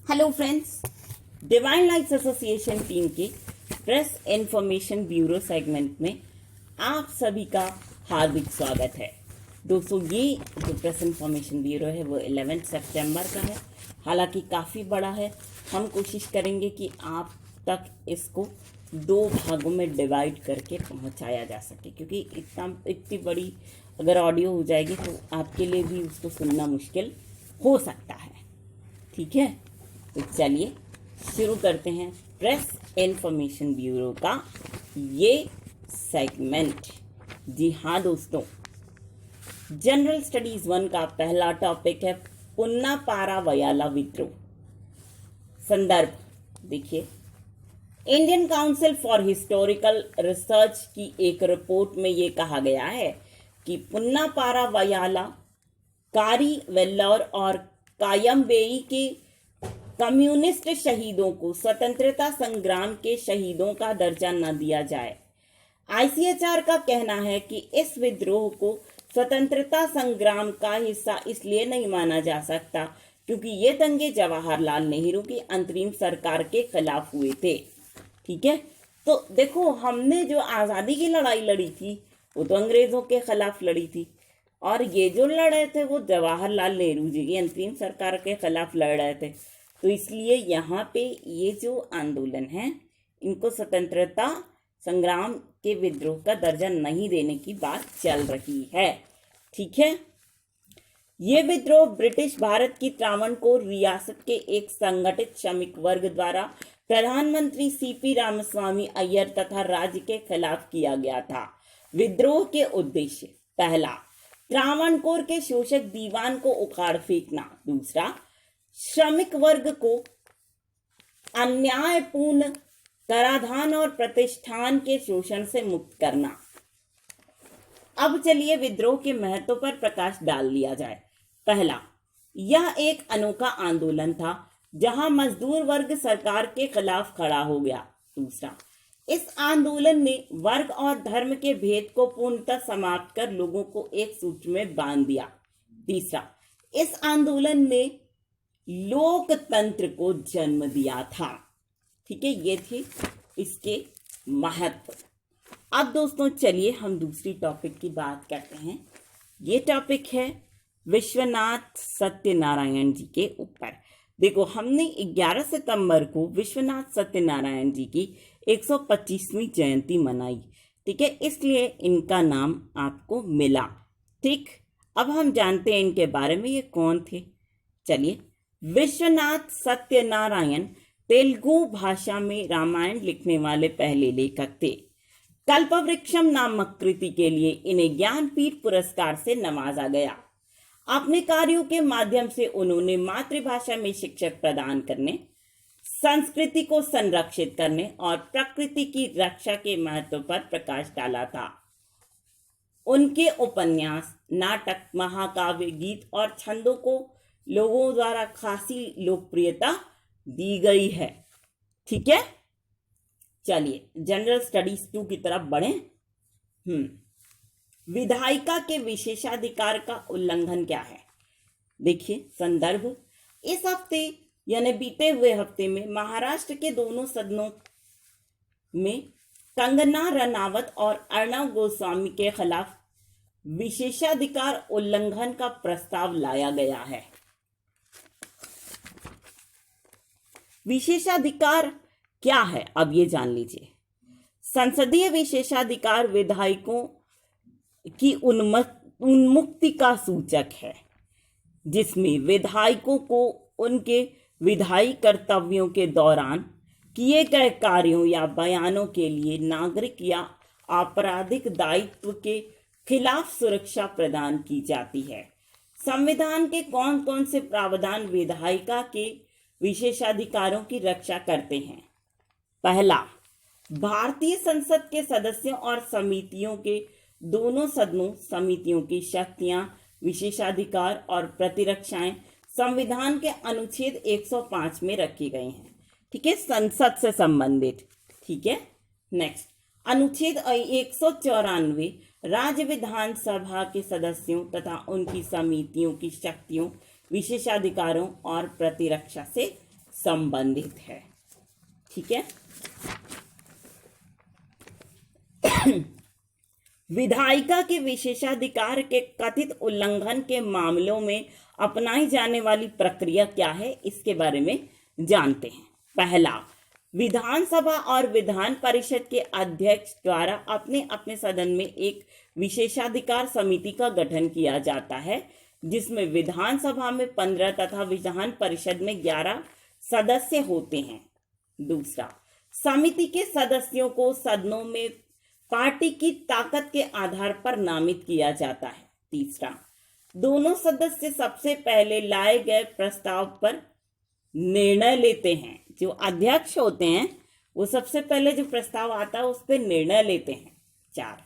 Hello friends, divine lights association team के press information bureau segment में आप सभी का हार्दिक स्वागत है। दोस्तों, ये जो प्रेस इंफॉर्मेशन ब्यूरो है वो 11 सितंबर का है। हालांकि काफ़ी बड़ा है। हम कोशिश करेंगे कि आप तक इसको 2 भागों में डिवाइड करके पहुंचाया जा सके, क्योंकि इतनी बड़ी अगर ऑडियो हो जाएगी तो आपके लिए भी उसको सुनना मुश्किल हो सकता है। ठीक है, तो चलिए शुरू करते हैं प्रेस इंफॉर्मेशन ब्यूरो का ये सेगमेंट। जी हाँ दोस्तों, जनरल स्टडीज 1 का पहला टॉपिक है पुन्नापारा वयाला विद्रोह। संदर्भ देखिए, Indian council for historical research की एक रिपोर्ट में ये कहा गया है कि पुन्नापारा वयाला, कारी वेल्लोर और कायमबेई के कम्युनिस्ट शहीदों को स्वतंत्रता संग्राम के शहीदों का दर्जा न दिया जाए। आईसीएचआर का कहना है कि इस विद्रोह को स्वतंत्रता संग्राम का हिस्सा इसलिए नहीं माना जा सकता क्योंकि ये दंगे जवाहरलाल नेहरू की अंतरिम सरकार के खिलाफ हुए थे। ठीक है, तो देखो, हमने जो आज़ादी की लड़ाई लड़ी थी वो तो अंग्रेज़ों के खिलाफ लड़ी थी, और ये जो लड़ रहे थे वो जवाहरलाल नेहरू जी की अंतरिम सरकार के खिलाफ लड़ रहे थे। तो इसलिए यहाँ पे ये जो आंदोलन है, इनको स्वतंत्रता संग्राम के विद्रोह का दर्जा नहीं देने की बात चल रही है। ठीक है, ये विद्रोह ब्रिटिश भारत की त्रावणकोर रियासत के एक संगठित श्रमिक वर्ग द्वारा प्रधानमंत्री सीपी रामास्वामी अय्यर तथा राज्य के खिलाफ किया गया था। विद्रोह के उद्देश्य: पहला, त्रावणकोर के शोषक दीवान को उखाड़ फेंकना। दूसरा, श्रमिक वर्ग को अन्यायपूर्ण कराधान और प्रतिष्ठान के शोषण से मुक्त करना। अब चलिए विद्रोह के महत्व पर प्रकाश डाल लिया जाए। पहला, यह एक अनोखा आंदोलन था जहां मजदूर वर्ग सरकार के खिलाफ खड़ा हो गया। दूसरा, इस आंदोलन ने वर्ग और धर्म के भेद को पूर्णतः समाप्त कर लोगों को एक सूत्र में बांध दिया। तीसरा, इस आंदोलन ने लोकतंत्र को जन्म दिया था। ठीक है, ये थे इसके महत्व। अब दोस्तों चलिए हम दूसरी टॉपिक की बात करते हैं। ये टॉपिक है विश्वनाथ सत्यनारायण जी के ऊपर। देखो, हमने 11 सितंबर को विश्वनाथ सत्यनारायण जी की 125वीं जयंती मनाई। ठीक है, इसलिए इनका नाम आपको मिला। ठीक, अब हम जानते हैं इनके बारे में, ये कौन थे। चलिए, विश्वनाथ सत्यनारायण तेलुगु भाषा में रामायण लिखने वाले पहले लेखक थे। कल्पवृक्षम नामक कृति के लिए इन्हें ज्ञानपीठ पुरस्कार से नवाजा गया। अपने कार्यों के माध्यम से उन्होंने मातृभाषा में शिक्षा प्रदान करने, संस्कृति को संरक्षित करने और प्रकृति की रक्षा के महत्व पर प्रकाश डाला था। उनके उपन्यास, नाटक, महाकाव्य, गीत और छंदों को लोगों द्वारा खासी लोकप्रियता दी गई है। ठीक है, चलिए जनरल स्टडीज 2 की तरफ बढ़े। विधायिका के विशेषाधिकार का उल्लंघन क्या है? देखिए संदर्भ, इस हफ्ते यानी बीते हुए हफ्ते में महाराष्ट्र के दोनों सदनों में कंगना रनावत और अर्णव गोस्वामी के खिलाफ विशेषाधिकार उल्लंघन का प्रस्ताव लाया गया है। विशेषाधिकार क्या है, अब ये जान लीजिए। संसदीय विशेषाधिकार विधायकों की उन्मुक्ति का सूचक है, जिसमें विधायकों को उनके विधायी कर्तव्यों के दौरान किए गए कार्यों या बयानों के लिए नागरिक या आपराधिक दायित्व के खिलाफ सुरक्षा प्रदान की जाती है। संविधान के कौन कौन से प्रावधान विधायिका के विशेषाधिकारों की रक्षा करते हैं? पहला, भारतीय संसद के सदस्यों और समितियों के दोनों सदनों समितियों की शक्तियां, विशेषाधिकार और प्रतिरक्षाएं संविधान के अनुच्छेद 105 में रखी गई हैं। ठीक है, संसद से संबंधित। ठीक है, नेक्स्ट, अनुच्छेद 194 राज्य विधानसभा के सदस्यों तथा उनकी समितियों की शक्तियों, विशेषाधिकारों और प्रतिरक्षा से संबंधित है। ठीक है। विधायिका के विशेषाधिकार के कथित उल्लंघन के मामलों में अपनाई जाने वाली प्रक्रिया क्या है, इसके बारे में जानते हैं। पहला, विधानसभा और विधान परिषद के अध्यक्ष द्वारा अपने अपने सदन में एक विशेषाधिकार समिति का गठन किया जाता है, जिसमें विधानसभा में 15 तथा विधान परिषद में 11 सदस्य होते हैं। दूसरा, समिति के सदस्यों को सदनों में पार्टी की ताकत के आधार पर नामित किया जाता है। तीसरा, दोनों सदस्य सबसे पहले लाए गए प्रस्ताव पर निर्णय लेते हैं। जो अध्यक्ष होते हैं वो सबसे पहले जो प्रस्ताव आता है उस पर निर्णय लेते हैं। 4,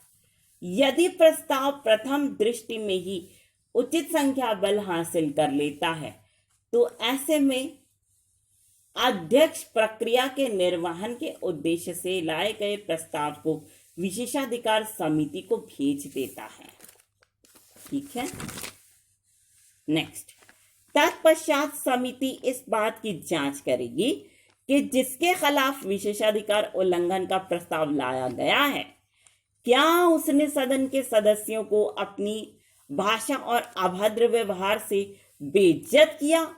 यदि प्रस्ताव प्रथम दृष्टि में ही उचित संख्या बल हासिल कर लेता है तो ऐसे में अध्यक्ष प्रक्रिया के निर्वहन के उद्देश्य से लाए गए प्रस्ताव को विशेषाधिकार समिति को भेज देता है। ठीक है। नेक्स्ट, तत्पश्चात समिति इस बात की जांच करेगी कि जिसके खिलाफ विशेषाधिकार उल्लंघन का प्रस्ताव लाया गया है, क्या उसने सदन के सदस्यों को अपनी भाषा और अभद्र व्यवहार से बेइज्जत किया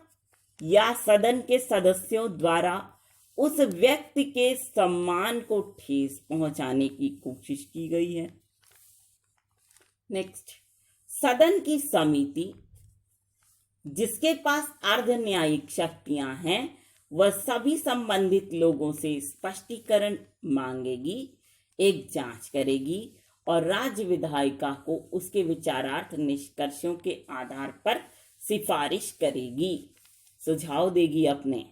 या सदन के सदस्यों द्वारा उस व्यक्ति के सम्मान को ठेस पहुंचाने की कोशिश की गई है। नेक्स्ट, सदन की समिति जिसके पास अर्ध न्यायिक शक्तियां हैं वह सभी संबंधित लोगों से स्पष्टीकरण मांगेगी, एक जांच करेगी और राज्य विधायिका को उसके विचारार्थ निष्कर्षों के आधार पर सिफारिश करेगी, सुझाव देगी अपने।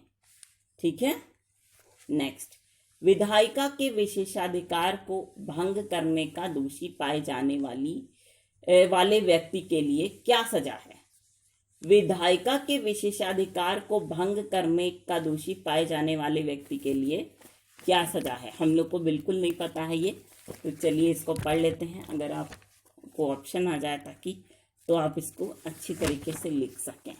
ठीक है। नेक्स्ट, विधायिका के विशेषाधिकार को भंग करने का दोषी पाए जाने वाले व्यक्ति के लिए क्या सजा है? विधायिका के विशेषाधिकार को भंग करने का दोषी पाए जाने वाले व्यक्ति के लिए क्या सजा है? हम लोग को बिल्कुल नहीं पता है ये, तो चलिए इसको पढ़ लेते हैं। अगर आपको ऑप्शन आ जाए ताकि तो आप इसको अच्छी तरीके से लिख सकें।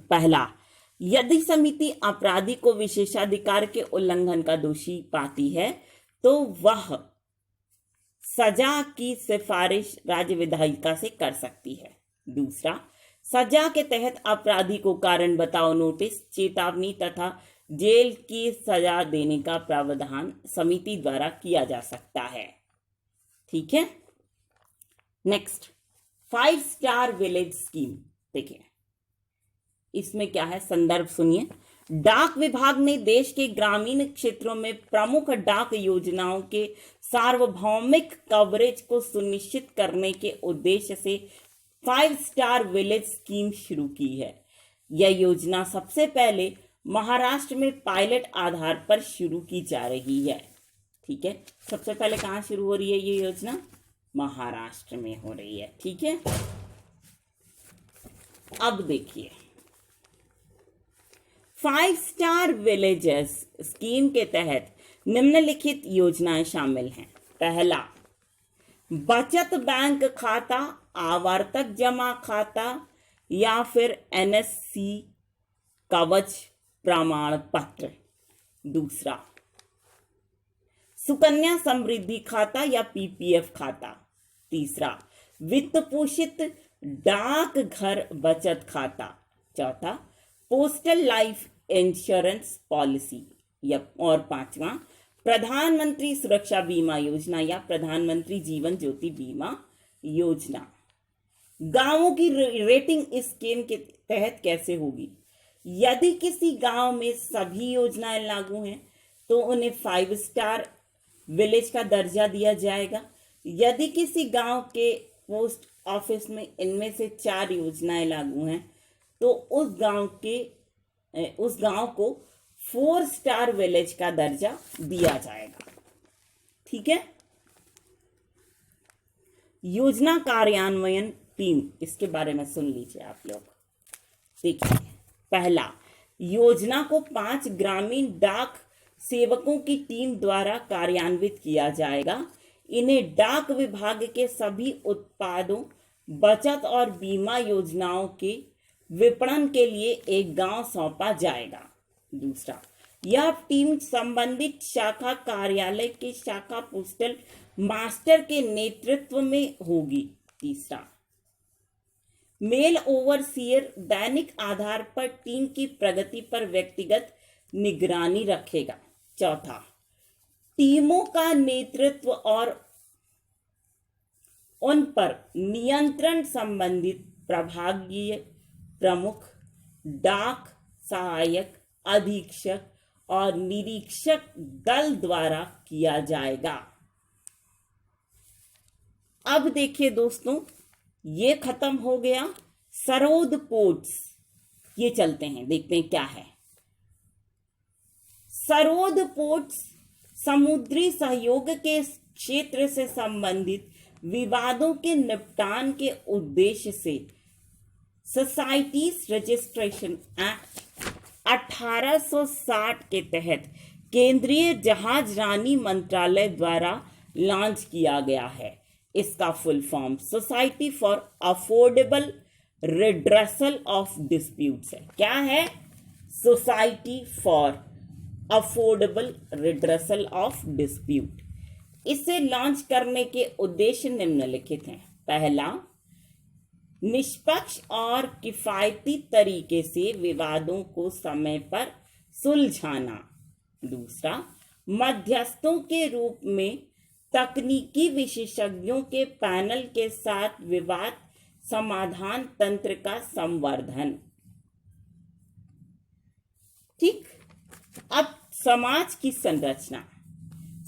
पहला, यदि समिति अपराधी को विशेषाधिकार के उल्लंघन का दोषी पाती है तो वह सजा की सिफारिश राज्य विधायिका से कर सकती है। दूसरा, सजा के तहत अपराधी को कारण बताओ नोटिस, चेतावनी तथा जेल की सजा देने का प्रावधान समिति द्वारा किया जा सकता है। ठीक है। नेक्स्ट, 5 स्टार विलेज स्कीम देखिए, इसमें क्या है, संदर्भ सुनिए। डाक विभाग ने देश के ग्रामीण क्षेत्रों में प्रमुख डाक योजनाओं के सार्वभौमिक कवरेज को सुनिश्चित करने के उद्देश्य से 5 स्टार विलेज स्कीम शुरू की है। यह योजना सबसे पहले महाराष्ट्र में पायलट आधार पर शुरू की जा रही है। ठीक है। सबसे पहले कहाँ शुरू हो रही है ये योजना? महाराष्ट्र में हो रही है। ठीक है। अब देखिए, 5 स्टार विलेजेस स्कीम के तहत निम्नलिखित योजनाएं शामिल हैं। पहला, बचत बैंक खाता, आवर्तक जमा खाता या फिर एनएससी कवच प्रमाण पत्र। दूसरा, सुकन्या समृद्धि खाता या पीपीएफ खाता। तीसरा, वित्त पोषित डाक घर बचत खाता। चौथा, पोस्टल लाइफ इंश्योरेंस पॉलिसी। और पांचवा, प्रधानमंत्री सुरक्षा बीमा योजना या प्रधानमंत्री जीवन ज्योति बीमा योजना। गांवों की रेटिंग इस स्कीम के तहत कैसे होगी? यदि किसी गांव में सभी योजनाएं लागू हैं तो उन्हें 5 स्टार विलेज का दर्जा दिया जाएगा। यदि किसी गांव के पोस्ट ऑफिस में इनमें से 4 योजनाएं लागू हैं तो उस गांव को 4 स्टार विलेज का दर्जा दिया जाएगा। ठीक है। योजना कार्यान्वयन टीम, इसके बारे में सुन लीजिए आप लोग। देखिए, पहला, योजना को 5 ग्रामीण डाक सेवकों की टीम द्वारा कार्यान्वित किया जाएगा। इन्हें डाक विभाग के सभी उत्पादों, बचत और बीमा योजनाओं के विपणन के लिए एक गांव सौंपा जाएगा। दूसरा, यह टीम संबंधित शाखा कार्यालय के शाखा पोस्टल मास्टर के नेतृत्व में होगी। तीसरा, मेल ओवरसीयर दैनिक आधार पर टीम की प्रगति पर व्यक्तिगत निगरानी रखेगा। चौथा, टीमों का नेतृत्व और उन पर नियंत्रण संबंधित प्रभागीय प्रमुख, डाक सहायक, अधीक्षक और निरीक्षक दल द्वारा किया जाएगा। अब देखिए दोस्तों, ये खत्म हो गया सरोद पोर्ट्स। ये चलते हैं, देखते हैं क्या है। सरोद पोर्ट्स समुद्री सहयोग के क्षेत्र से संबंधित विवादों के निपटान के उद्देश्य से सोसाइटीज रजिस्ट्रेशन एक्ट 1860 के तहत केंद्रीय जहाजरानी मंत्रालय द्वारा लॉन्च किया गया है। इसका full form society for affordable redressal of disputes है। क्या है? Society for affordable redressal of dispute. इसे लॉन्च करने के उद्देश्य निम्नलिखित हैं। पहला, निष्पक्ष और किफायती तरीके से विवादों को समय पर सुलझाना। दूसरा, मध्यस्थों के रूप में तकनीकी विशेषज्ञों के पैनल के साथ विवाद समाधान तंत्र का संवर्धन। ठीक, अब समाज की संरचना।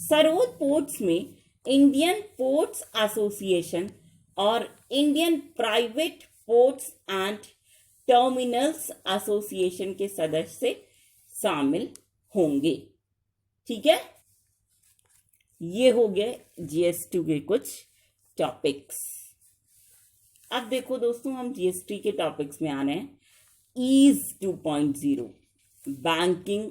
सरोद पोर्ट्स में इंडियन पोर्ट्स एसोसिएशन और Indian private ports and terminals association के सदस्य शामिल होंगे। ठीक है, ये हो गए जीएसटी के कुछ टॉपिक्स। अब देखो दोस्तों, हम जीएसटी के टॉपिक्स में आ रहे हैं। ईज 2.0 बैंकिंग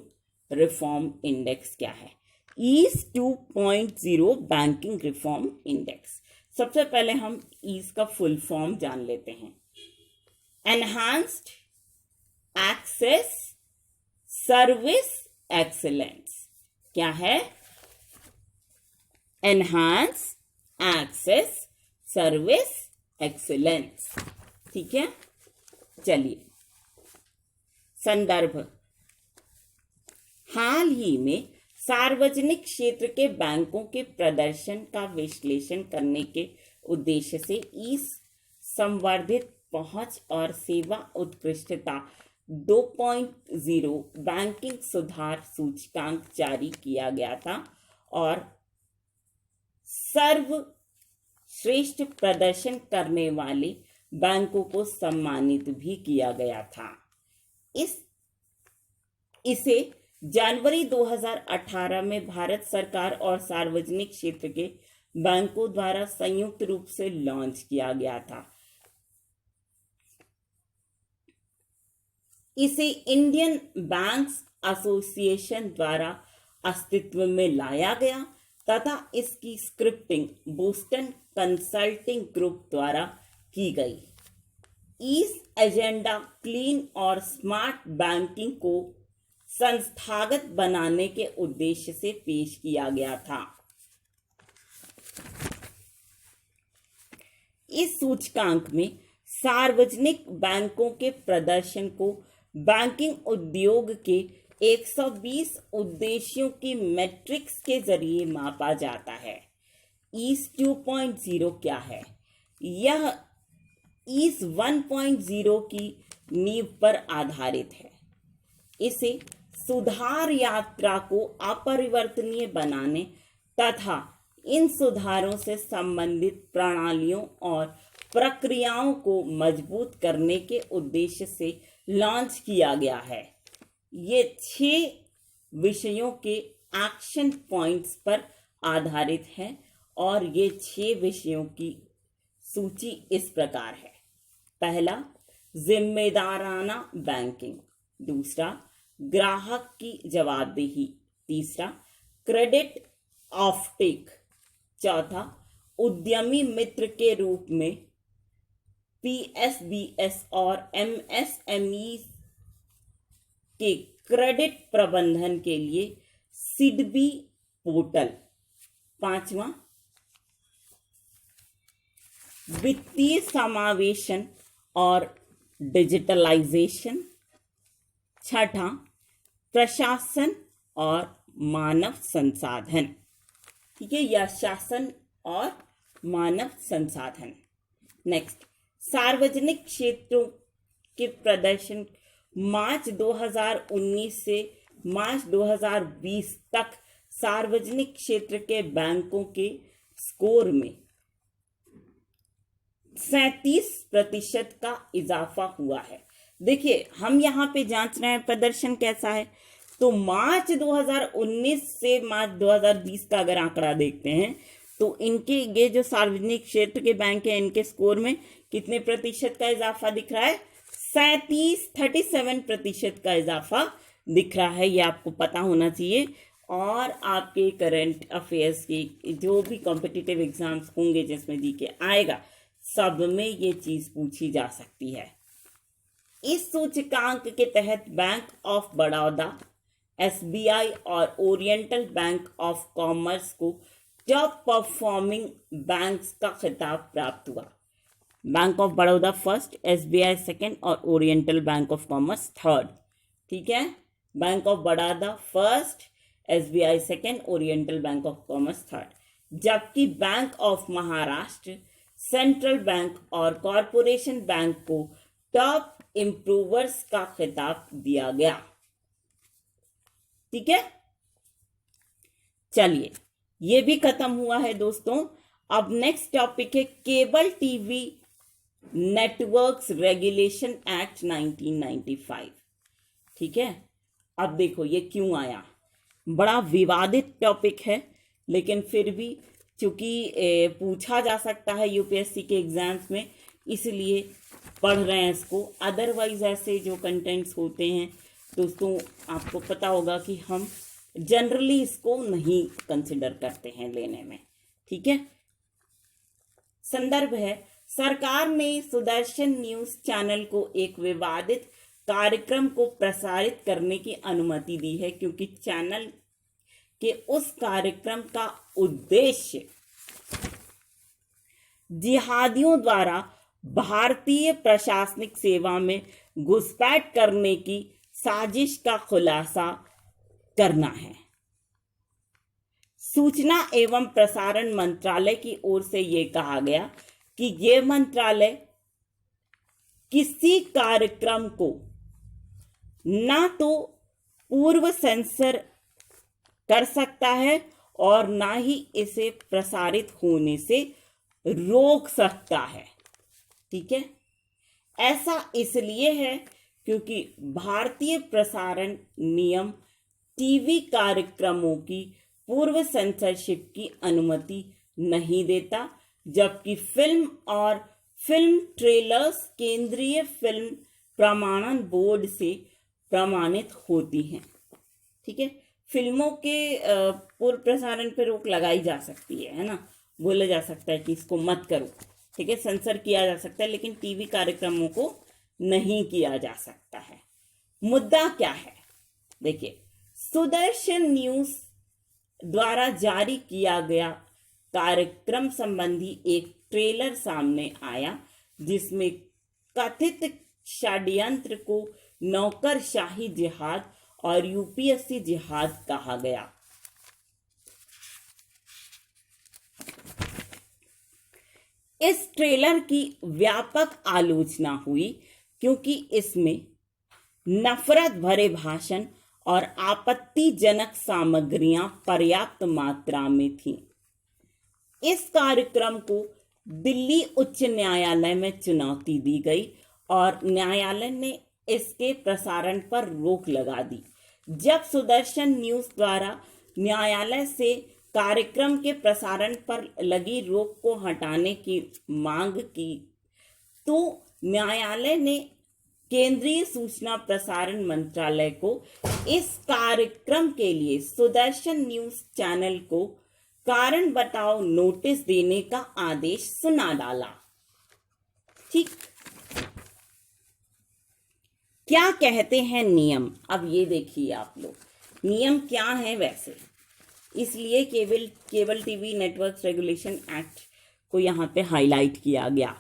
रिफॉर्म इंडेक्स क्या है? EASE 2.0 banking reform index. सबसे पहले हम ईज का फुल फॉर्म जान लेते हैं। Enhanced access service excellence. क्या है? Enhance access service excellence. ठीक है, चलिए संदर्भ। हाल ही में सार्वजनिक क्षेत्र के बैंकों के प्रदर्शन का विश्लेषण करने के उद्देश्य से ईज संवर्धित पहुंच और सेवा उत्कृष्टता 2.0 बैंकिंग सुधार सूचकांक जारी किया गया था और सर्वश्रेष्ठ प्रदर्शन करने वाले बैंकों को सम्मानित भी किया गया था। इसे जनवरी 2018 में भारत सरकार और सार्वजनिक क्षेत्र के बैंकों द्वारा संयुक्त रूप से लॉन्च किया गया था। इसे इंडियन बैंक्स एसोसिएशन द्वारा अस्तित्व में लाया गया तथा इसकी स्क्रिप्टिंग बोस्टन कंसल्टिंग ग्रुप द्वारा की गई। इस एजेंडा क्लीन और स्मार्ट बैंकिंग को संस्थागत बनाने के उद्देश्य से पेश किया गया था। इस सूचकांक में सार्वजनिक बैंकों के प्रदर्शन को बैंकिंग उद्योग के 120 उद्देश्यों की मैट्रिक्स के जरिए मापा जाता है। ईज 2.0 क्या है? यह ईज 1.0 की नींव पर आधारित है। इसे सुधार यात्रा को अपरिवर्तनीय बनाने तथा इन सुधारों से संबंधित प्रणालियों और प्रक्रियाओं को मजबूत करने के उद्देश्य से लॉन्च किया गया है। ये 6 विषयों के एक्शन पॉइंट्स पर आधारित है और ये 6 विषयों की सूची इस प्रकार है। पहला, जिम्मेदाराना बैंकिंग। दूसरा, ग्राहक की जवाबदेही। तीसरा, क्रेडिट ऑफटेक। चौथा, उद्यमी मित्र के रूप में पीएसबीएस और एमएसएमई के क्रेडिट प्रबंधन के लिए सिडबी पोर्टल। 5वां, वित्तीय समावेशन और डिजिटलाइजेशन। 6, प्रशासन और मानव संसाधन। ठीक है, या शासन और मानव संसाधन। नेक्स्ट, सार्वजनिक क्षेत्रों के प्रदर्शन मार्च 2019 से मार्च 2020 तक सार्वजनिक क्षेत्र के बैंकों के स्कोर में 37% का इजाफा हुआ है। देखिए, हम यहाँ पे जांच रहे हैं प्रदर्शन कैसा है। तो मार्च 2019 से मार्च 2020 का अगर आंकड़ा देखते हैं तो इनके ये जो सार्वजनिक क्षेत्र के बैंक हैं इनके स्कोर में कितने प्रतिशत का इजाफा दिख रहा है? 37% का इजाफा दिख रहा है। ये आपको पता होना चाहिए। और आपके करंट अफेयर्स के जो भी कॉम्पिटिटिव एग्जाम्स होंगे जिसमें जीके आएगा, सब में ये चीज पूछी जा सकती है। इस सूचकांक के तहत बैंक ऑफ बड़ौदा, एसबीआई और ओरिएंटल बैंक ऑफ कॉमर्स को टॉप परफॉर्मिंग बैंक्स का खिताब प्राप्त हुआ। Bank of Baroda first, SBI second और Oriental Bank of Commerce third. ठीक है, Bank of Baroda first, SBI second, Oriental Bank of Commerce third. जबकि Bank of Maharashtra, Central Bank और कॉरपोरेशन बैंक को टॉप इम्प्रूवर्स का खिताब दिया गया। ठीक है, चलिए ये भी खत्म हुआ है दोस्तों। अब नेक्स्ट टॉपिक है cable TV networks regulation act 1995। ठीक है, अब देखो ये क्यों आया। बड़ा विवादित टॉपिक है, लेकिन फिर भी चूंकि पूछा जा सकता है यूपीएससी के एग्जाम्स में, इसलिए पढ़ रहे हैं इसको। अदरवाइज ऐसे जो कंटेंट्स होते हैं दोस्तों, आपको पता होगा कि हम जनरली इसको नहीं कंसिडर करते हैं लेने में। ठीक है, संदर्भ है, सरकार ने सुदर्शन न्यूज चैनल को एक विवादित कार्यक्रम को प्रसारित करने की अनुमति दी है, क्योंकि चैनल के उस कार्यक्रम का उद्देश्य जिहादियों द्वारा भारतीय प्रशासनिक सेवा में घुसपैठ करने की साजिश का खुलासा करना है। सूचना एवं प्रसारण मंत्रालय की ओर से यह कहा गया कि यह मंत्रालय किसी कार्यक्रम को ना तो पूर्व सेंसर कर सकता है और ना ही इसे प्रसारित होने से रोक सकता है। ठीक है, ऐसा इसलिए है क्योंकि भारतीय प्रसारण नियम टीवी कार्यक्रमों की पूर्व सेंसरशिप की अनुमति नहीं देता, जबकि फिल्म और फिल्म ट्रेलर्स केंद्रीय फिल्म प्रमाणन बोर्ड से प्रमाणित होती हैं। ठीक है, फिल्मों के पूर्व प्रसारण पर रोक लगाई जा सकती है ना, बोला जा सकता है कि इसको मत करो। ठीक है, सेंसर किया जा सकता है, लेकिन टीवी कार्यक्रमों को नहीं किया जा सकता है। मुद्दा क्या है? देखिए, सुदर्शन न्यूज द्वारा जारी किया गया कार्यक्रम संबंधी एक ट्रेलर सामने आया, जिसमें कथित षड्यंत्र को नौकरशाही जिहाद और यूपीएससी जिहाद कहा गया। इस ट्रेलर की व्यापक आलोचना हुई क्योंकि इसमें नफरत भरे भाषण और आपत्तिजनक सामग्रियां पर्याप्त मात्रा में थीं। इस कार्यक्रम को दिल्ली उच्च न्यायालय में चुनौती दी गई और न्यायालय ने इसके प्रसारण पर रोक लगा दी। जब सुदर्शन न्यूज द्वारा न्यायालय से कार्यक्रम के प्रसारण पर लगी रोक को हटाने की मांग की, तो न्यायालय ने केंद्रीय सूचना प्रसारण मंत्रालय को इस कार्यक्रम के लिए सुदर्शन न्यूज चैनल को कारण बताओ नोटिस देने का आदेश सुना डाला। ठीक। क्या कहते हैं नियम? अब ये देखिए आप लोग, नियम क्या है वैसे, इसलिए cable TV networks regulation act को यहाँ पे हाईलाइट किया गया।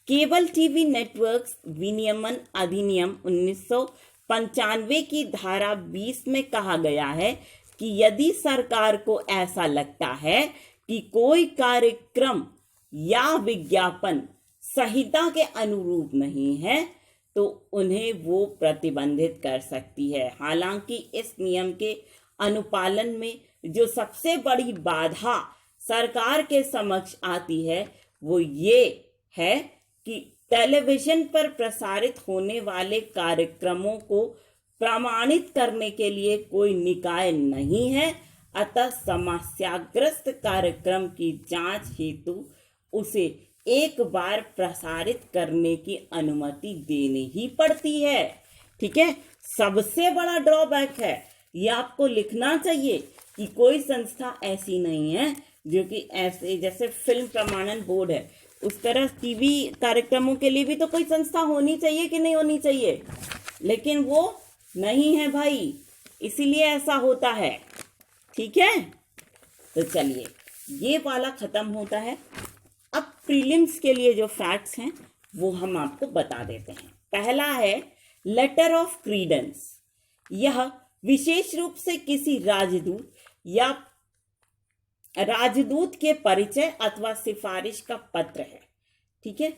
केबल टीवी नेटवर्क्स विनियमन अधिनियम 1995 की धारा 20 में कहा गया है कि यदि सरकार को ऐसा लगता है कि कोई कार्यक्रम या विज्ञापन संहिता के अनुरूप नहीं है तो उन्हें वो प्रतिबंधित कर सकती है। हालांकि इस नियम के अनुपालन में जो सबसे बड़ी बाधा सरकार के समक्ष आती है वो ये है कि टेलीविजन पर प्रसारित होने वाले कार्यक्रमों को प्रमाणित करने के लिए कोई निकाय नहीं है, अतः समस्याग्रस्त कार्यक्रम की जांच हेतु उसे एक बार प्रसारित करने की अनुमति देनी ही पड़ती है। ठीक है, सबसे बड़ा ड्रॉबैक है, ये आपको लिखना चाहिए कि कोई संस्था ऐसी नहीं है जो कि ऐसे जैसे फिल्म प्रमाणन बोर्ड है उस तरह टीवी कार्यक्रमों के लिए भी तो कोई संस्था होनी चाहिए कि नहीं होनी चाहिए, लेकिन वो नहीं है भाई, इसीलिए ऐसा होता है। ठीक है, तो चलिए ये वाला खत्म होता है। अब प्रीलिम्स के लिए जो फैक्ट्स हैं वो हम आपको बता देते हैं। पहला है लेटर ऑफ क्रीडेंस। यह विशेष रूप से किसी राजदूत या राजदूत के परिचय अथवा सिफारिश का पत्र है। ठीक है,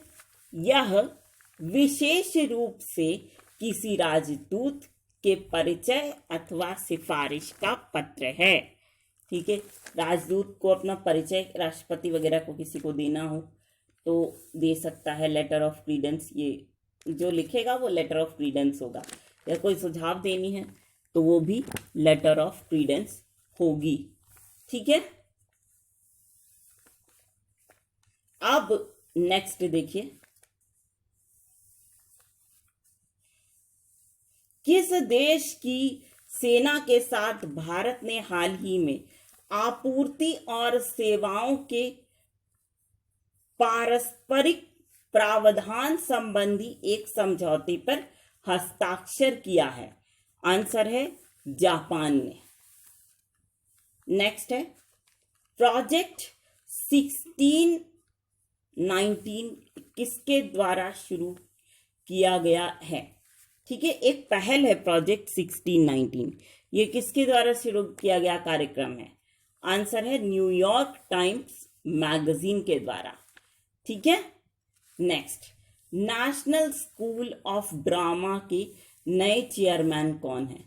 यह विशेष रूप से किसी राजदूत के परिचय अथवा सिफारिश का पत्र है। ठीक है, राजदूत को अपना परिचय राष्ट्रपति वगैरह को किसी को देना हो तो दे सकता है लेटर ऑफ क्रीडेंस। ये जो लिखेगा वो लेटर ऑफ क्रीडेंस होगा, या कोई सुझाव देनी है तो वो भी लेटर ऑफ क्रीडेंस होगी। ठीक है, अब नेक्स्ट देखिए, किस देश की सेना के साथ भारत ने हाल ही में आपूर्ति और सेवाओं के पारस्परिक प्रावधान संबंधी एक समझौते पर हस्ताक्षर किया है? आंसर है जापान ने। नेक्स्ट है प्रोजेक्ट 1619 किसके द्वारा शुरू किया गया है? ठीक है, एक पहल है प्रोजेक्ट 1619, ये किसके द्वारा शुरू किया गया कार्यक्रम है? आंसर है न्यूयॉर्क टाइम्स मैगजीन के द्वारा। ठीक है, next national school of drama के नए चेयरमैन कौन है?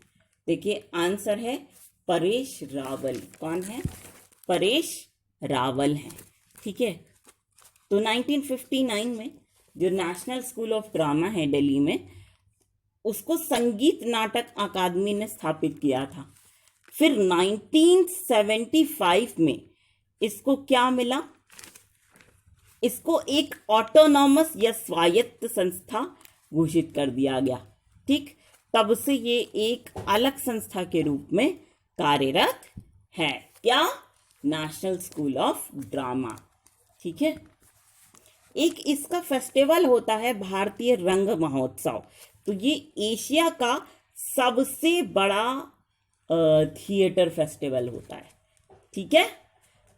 देखिए आंसर है परेश रावल। कौन है? परेश रावल है। ठीक है, तो 1959 में जो नेशनल स्कूल ऑफ ड्रामा है दिल्ली में, उसको संगीत नाटक अकादमी ने स्थापित किया था। फिर 1975 में इसको क्या मिला? इसको एक ऑटोनॉमस या स्वायत्त संस्था घोषित कर दिया गया। ठीक, तब से ये एक अलग संस्था के रूप में कार्यरत है। क्या? National school of drama. ठीक है, एक इसका फेस्टिवल होता है भारतीय रंग महोत्सव। तो ये एशिया का सबसे बड़ा थिएटर फेस्टिवल होता है। ठीक है,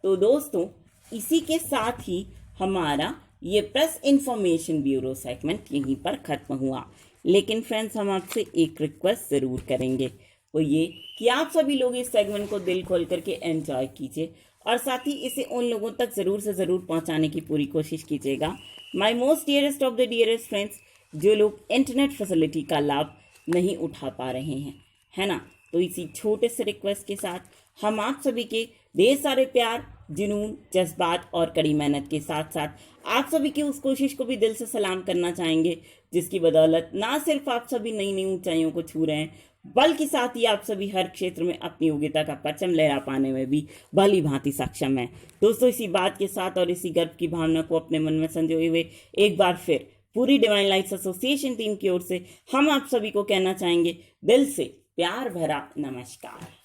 तो दोस्तों इसी के साथ ही हमारा ये प्रेस इंफॉर्मेशन ब्यूरो सेगमेंट यहीं पर खत्म हुआ। लेकिन फ्रेंड्स, हम आपसे एक रिक्वेस्ट ज़रूर करेंगे, वो ये कि आप सभी लोग इस सेगमेंट को दिल खोल करके एंजॉय कीजिए और साथ ही इसे उन लोगों तक ज़रूर से ज़रूर पहुंचाने की पूरी कोशिश कीजिएगा। My most dearest of the dearest friends, जो लोग इंटरनेट फैसिलिटी का लाभ नहीं उठा पा रहे हैं, है ना, तो इसी छोटे से रिक्वेस्ट के साथ हम आप सभी के ढेर सारे प्यार, जुनून, जज्बात और कड़ी मेहनत के साथ साथ आप सभी की उस कोशिश को भी दिल से सलाम करना चाहेंगे, जिसकी बदौलत ना सिर्फ आप सभी नई नई ऊंचाइयों को छू रहे हैं, बल्कि साथ ही आप सभी हर क्षेत्र में अपनी योग्यता का परचम लहरा पाने में भी भली भांति सक्षम है। दोस्तों, इसी बात के साथ और इसी गर्व की भावना को अपने मन में संजोए हुए एक बार फिर पूरी डिवाइन लाइट्स एसोसिएशन टीम की ओर से हम आप सभी को कहना चाहेंगे दिल से प्यार भरा नमस्कार।